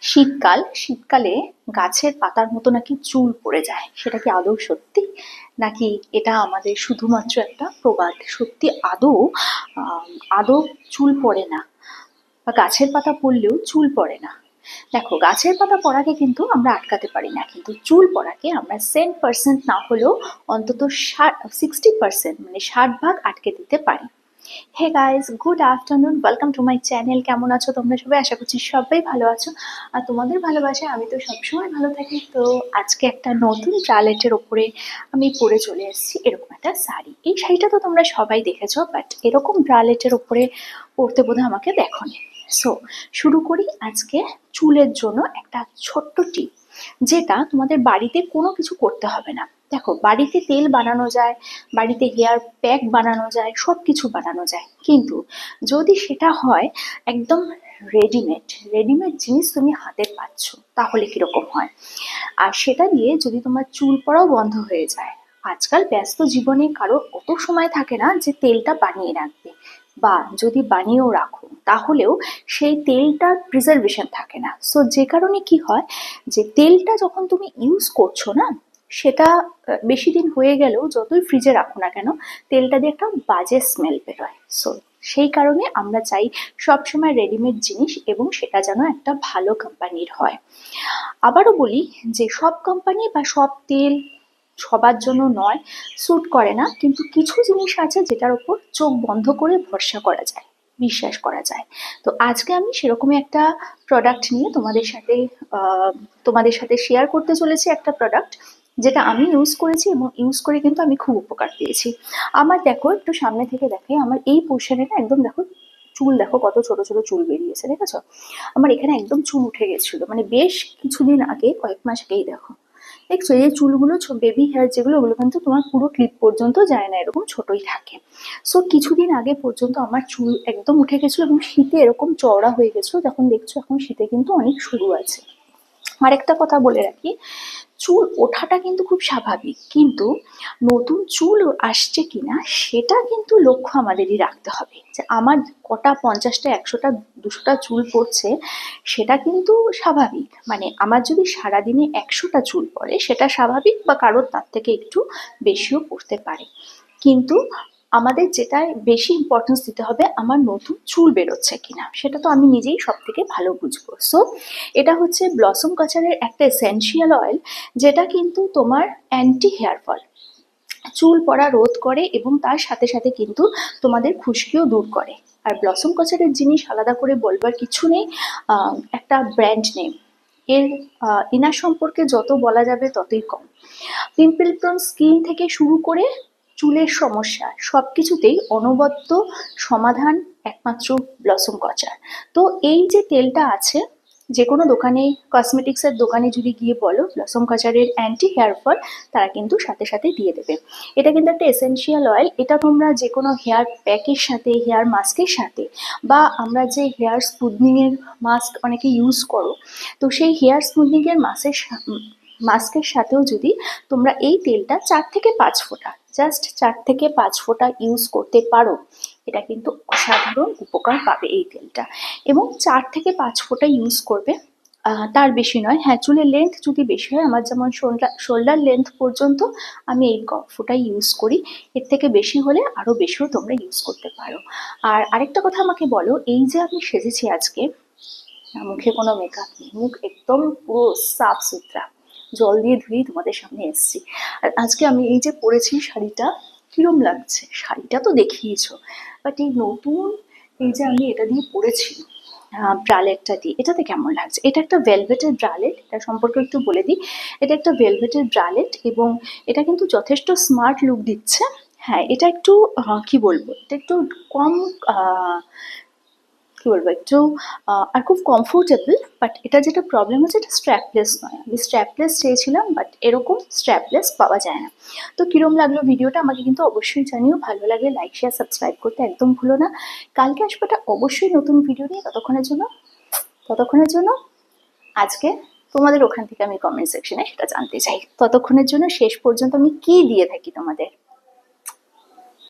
শীতকালে গাছের পাতার মতো নাকি চুল পড়ে যায়, সেটা কি আদৌ সত্যি, নাকি এটা আমাদের শুধুমাত্র একটা প্রবাদ? সত্যি আদৌ আদৌ চুল পড়ে না, বা গাছের পাতা পড়লেও চুল পড়ে না? দেখো, গাছের পাতা পড়াকে কিন্তু আমরা আটকাতে পারি না, কিন্তু চুল পড়াকে আমরা 10% না হলেও অন্তত 60%, মানে 60 ভাগ আটকে দিতে পারি। Hey guys, good afternoon, welcome to my channel. কেমন আছো তোমরা সবাই? আশা করছি সবাই ভালো আছো, আর তোমাদের ভালোবাসায় আমি তো সবসময় ভালো থাকি। তো আজকে একটা নতুন ব্রালেটের ওপরে আমি পরে চলে এসেছি, এরকম একটা শাড়ি। এই শাড়িটা তো তোমরা সবাই দেখেছো, বাট এরকম ব্রালেটের ওপরে পরতে বোধহয় আমাকে দেখোনি। সো শুরু করি আজকে চুলের জন্য একটা ছোট্ট টিপ, যেটা তোমাদের বাড়িতে কোনো কিছু করতে হবে না। দেখো, বাড়িতে তেল বানানো যায়, বাড়িতে হেয়ার প্যাক বানানো যায়, সব কিছু বানানো যায়, কিন্তু যদি সেটা হয় একদম রেডিমেড রেডিমেড জিনিস তুমি হাতে পাচ্ছ, তাহলে কিরকম হয়? আর সেটা দিয়ে যদি তোমার চুল পড়াও বন্ধ হয়ে যায়। আজকাল ব্যস্ত জীবনে কারোর অত সময় থাকে না যে তেলটা বানিয়ে রাখবে, বা যদি বানিয়েও রাখো তাহলেও সেই তেলটার প্রিজার্ভেশন থাকে না। সো যে কারণে কি হয়, যে তেলটা যখন তুমি ইউজ করছো না, সেটা বেশি দিন হয়ে গেলেও যতই ফ্রিজে রাখো না কেন, তেলটা দিয়ে একটা বাজে স্মেল বেরোয়। সো সেই কারণে আমরা চাই সবসময় রেডিমেড জিনিস, এবং সেটা যেন একটা ভালো কোম্পানির হয়। আবারও বলি যে সব কোম্পানি বা সব তেল সবার জন্য নয়, স্যুট করে না, কিন্তু কিছু জিনিস আছে যেটার উপর চোখ বন্ধ করে ভরসা করা যায়, বিশ্বাস করা যায়। তো আজকে আমি সেরকমই একটা প্রোডাক্ট নিয়ে তোমাদের সাথে শেয়ার করতে চলেছি, একটা প্রোডাক্ট যেটা আমি ইউজ করেছি, এবং ইউজ করে কিন্তু আমি খুব উপকার পেয়েছি। আমার দেখো, একটু সামনে থেকে দেখাই, আমার এই পোর্শনে না একদম দেখো, চুল দেখো কত ছোট ছোট চুল বেরিয়েছে, দেখেছো? আমার এখানে একদম চুল উঠে গেছিল, মানে বেশ কিছুদিন আগে, কয়েক মাস আগেই দেখো। দেখছো এই চুলগুলো, বেবি হেয়ার যেগুলো, ওগুলো কিন্তু তোমার পুরো ক্লিপ পর্যন্ত যায় না, এরকম ছোটই থাকে। সো কিছুদিন আগে পর্যন্ত আমার চুল একদম উঠে গেছিলো, এবং শীতে এরকম চওড়া হয়ে গেছিলো। যখন দেখছো এখন শীতে কিন্তু অনেক শুরু আছে। আরেকটা কথা বলে রাখি, চুল ওঠাটা কিন্তু খুব স্বাভাবিক, কিন্তু নতুন চুল আসছে কিনা সেটা কিন্তু লক্ষ্য আমাদেরই রাখতে হবে। যে আমার কটা 50টা 100টা 200টা চুল পড়ছে, সেটা কিন্তু স্বাভাবিক। মানে আমার যদি সারাদিনে 100টা চুল পড়ে সেটা স্বাভাবিক, বা কারোর তার থেকে একটু বেশিও পড়তে পারে। কিন্তু আমাদের যেটায় বেশি ইম্পর্টেন্স দিতে হবে, আমার নতুন চুল বেরোচ্ছে কিনা, সেটা তো আমি নিজেই সব থেকে ভালো বুঝবো। সো এটা হচ্ছে ব্লসম কাচারের একটা এসেনশিয়াল অয়েল, যেটা কিন্তু তোমার অ্যান্টি হেয়ার ফল, চুল পড়া রোধ করে, এবং তার সাথে সাথে কিন্তু তোমাদের খুশকিও দূর করে। আর ব্লসম কাচারের জিনিস আলাদা করে বলবার কিছু নেই, একটা ব্র্যান্ড নেম। এর এনার সম্পর্কে যত বলা যাবে ততই কম। পিম্পল প্রন স্কিন থেকে শুরু করে চুলের সমস্যা সব কিছুতেই অনবদ্য সমাধান একমাত্র ব্লসম কাচার। তো এই যে তেলটা আছে, যে কোনো দোকানে, কসমেটিক্সের দোকানে যদি গিয়ে বলো ব্লসম কাচারের অ্যান্টি হেয়ার ফল, তারা কিন্তু সাথে সাথে দিয়ে দেবে। এটা কিন্তু একটা এসেনশিয়াল অয়েল। এটা তোমরা যে কোনো হেয়ার প্যাকের সাথে, হেয়ার মাস্কের সাথে, বা আমরা যে হেয়ার স্মুথনিংয়ের মাস্ক অনেকে ইউজ করো, তো সেই হেয়ার স্মুথনিংয়ের মাস্কের সাথেও যদি তোমরা এই তেলটা 4 থেকে 5 ফোঁটা, জাস্ট 4 থেকে 5 ফোঁটা ইউজ করতে পারো, এটা কিন্তু অসাধারণ উপকার পাবে এই তেলটা। এবং 4 থেকে 5 ফোঁটা ইউজ করবে, তার বেশি নয়। হ্যাঁ, চুলের লেন্থ যদি বেশি হয়, আমার যেমন শোল্ডার লেন্থ পর্যন্ত আমি এই ফোঁটাই ইউজ করি। এর থেকে বেশি হলে আরও বেশিও তোমরা ইউজ করতে পারো। আর আরেকটা কথা আমাকে বলো, এই যে আমি সেজেছি আজকে, মুখে কোনো মেকআপ নেই, মুখ একদম পুরো সাফ সুতরা, জল দিয়ে ধুয়েই তোমাদের সামনে এসেছি। আর আজকে আমি এই যে পরেছি শাড়িটা, কিরম লাগছে? শাড়িটা তো দেখিয়েছো, বাট এই নতুন, এই যে আমি এটা দিয়ে পরেছি, ব্রালেটটা দিয়ে, এটাতে কেমন লাগছে? এটা একটা ভেলভেটের ব্রালেট, এটা সম্পর্কে একটু বলে দিই। এটা একটা ভেলভেটের ব্রালেট, এবং এটা কিন্তু যথেষ্ট স্মার্ট লুক দিচ্ছে। হ্যাঁ, এটা একটু কি বলবো, এটা একটু কম, কি বলবো, একটু আর খুব কমফোর্টেবল। বাট এটা যেটা প্রবলেম হচ্ছে, এটা স্ট্র্যাপলেস নয়। আমি স্ট্র্যাপলেস চেয়েছিলাম, বাট এরকম স্ট্র্যাপলেস পাওয়া যায় না। তো কিরম লাগলো ভিডিওটা আমাকে কিন্তু অবশ্যই জানিও। ভালো লাগলে লাইক, শেয়ার, সাবস্ক্রাইব করতে একদম ভুলো না। কালকে আসবো একটা অবশ্যই নতুন ভিডিও নিয়ে। ততক্ষণের জন্য আজকে তোমাদের ওখান থেকে আমি কমেন্ট সেকশনে সেটা জানতে চাই। ততক্ষণের জন্য শেষ পর্যন্ত আমি কি দিয়ে থাকি তোমাদের।